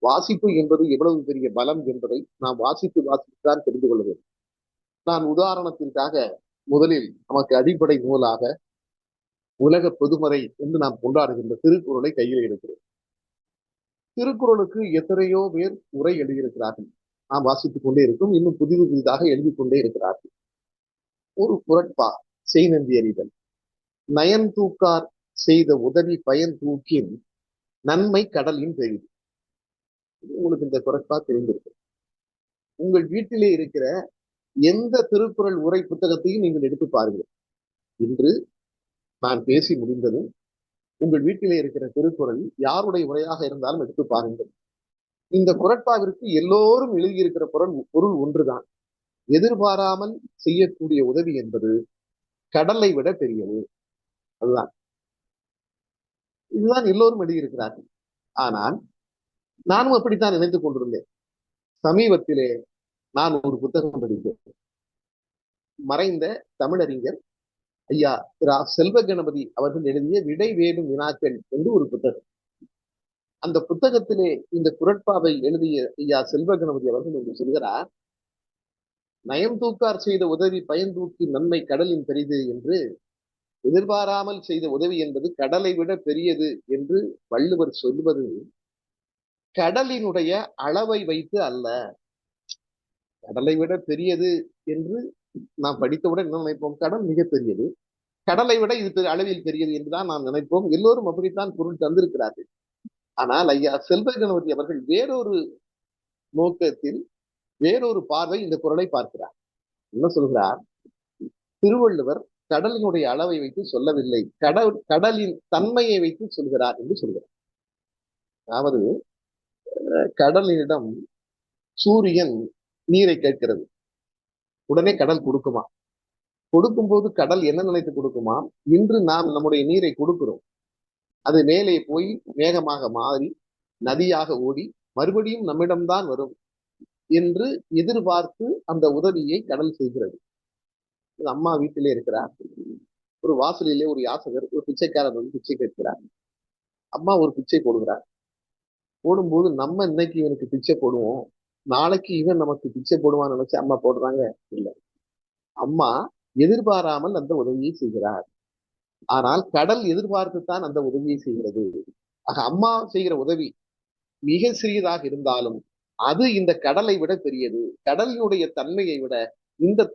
வாசிப்பு என்பது எவ்வளவு பெரிய பலம் என்பதை நாம் வாசித்து வாசித்துத்தான் தெரிந்து கொள்ள வேண்டும். நான் உதாரணத்திற்காக முதலில் நமக்கு அடிப்படை நூலாக உலக பொதுமறை என்று நாம் கொண்டாடுகின்ற திருக்குறளை கையில் எடுக்கிறோம். திருக்குறளுக்கு எத்தனையோ பேர் உரை எழுதியிருக்கிறார்கள். நாம் வாசித்துக் கொண்டே இருக்கும், இன்னும் புதிது புதிதாக எழுதி கொண்டே இருக்கிறார்கள். ஒரு குறட்பா செய்நந்தி அறிதல், நயன் தூக்கார் செய்த உதவி பயன் தூக்கின் நன்மை கடலின் பெரிது. உங்களுக்கு இந்த குறட்பா தெரிந்திருக்கு. உங்கள் வீட்டிலே இருக்கிற எந்த திருக்குறள் உரை புத்தகத்தையும் நீங்கள் எடுத்து பாருங்கள். இன்று நான் பேசி முடிந்ததும் உங்கள் வீட்டிலே இருக்கிற திருக்குறள் யாருடைய உரையாக இருந்தாலும் எடுத்து பாருங்கள். இந்த குறட்பாவிற்கு எல்லோரும் எழுதியிருக்கிற பொருள் ஒன்றுதான். எதிர்பாராமல் செய்யக்கூடிய உதவி என்பது கடலை விட பெரியது. அதுதான். இதுதான் எல்லோரும் எழுதியிருக்கிறார்கள். ஆனால் நானும் அப்படித்தான் நினைத்துக் கொண்டிருந்தேன். சமீபத்திலே நான் ஒரு புத்தகம் படித்தேன். மறைந்த தமிழறிஞர் ஐயா திரு செல்வ கணபதி அவர்கள் எழுதிய விடை வேடும் வினாக்கள் என்று ஒரு புத்தகம். அந்த புத்தகத்திலே இந்த குறட்பாவை எழுதிய ஐயா செல்வ கணபதி அவர்கள் என்று சொல்கிறார், நயம் தூக்கார் செய்த உதவி பயன் தூக்கி நன்மை கடலின் பெரிது என்று, எதிர்பாராமல் செய்த உதவி என்பது கடலை விட பெரியது என்று வள்ளுவர் சொல்வது கடலினுடைய அளவை வைத்து அல்ல. கடலை விட பெரியது என்று நாம் படித்தவுடன் என்ன நினைப்போம்? கடல் மிக பெரியது, கடலை விட இது அளவில் பெரியது என்றுதான் நாம் நினைப்போம். எல்லோரும் அப்படித்தான் பொருள் தந்திருக்கிறார்கள். ஆனால் ஐயா செல்வ கணபதி அவர்கள் வேறொரு நோக்கத்தில் வேறொரு பார்வை இந்த குறளை பார்க்கிறார். என்ன சொல்கிறார்? திருவள்ளுவர் கடலினுடைய அளவை வைத்து சொல்லவில்லை, கடலின் தன்மையை வைத்து சொல்கிறார் என்று சொல்கிறார். அதாவது கடலினிடம் சூரியன் நீரை கேட்கிறது, உடனே கடல் கொடுக்குமா? கொடுக்கும் போது கடல் என்ன நினைத்து கொடுக்குமா? இன்று நாம் நம்முடைய நீரை கொடுக்கிறோம், அது மேலே போய் மேகமாக மாறி நதியாக ஓடி மறுபடியும் நம்மிடம்தான் வரும் என்று எதிர்பார்த்து அந்த உதவியை கடல் செய்கிறது. அம்மா வீட்டிலே இருக்கிறார். ஒரு வாசலிலே ஒரு யாசகர், ஒரு பிச்சைக்காரர் வந்து பிச்சை கேட்கிறார். அம்மா ஒரு பிச்சை போடுகிறார். போடும்போது நம்ம இன்னைக்கு இவனுக்கு பிச்சை போடுவோம், நாளைக்கு இவன் நமக்கு பிச்சை போடுவான்னு நினைச்சு அம்மா போடுறாங்க? இல்லை. அம்மா எதிர்பாராமல் அந்த உதவியை செய்கிறார். ஆனால் கடல் எதிர்பார்த்துத்தான் அந்த உதவியை செய்கிறது. ஆக அம்மா செய்கிற உதவி மிக சிறியதாக இருந்தாலும் அது இந்த கடலை விட பெரியது. கடலினுடைய தன்மையை விட இந்த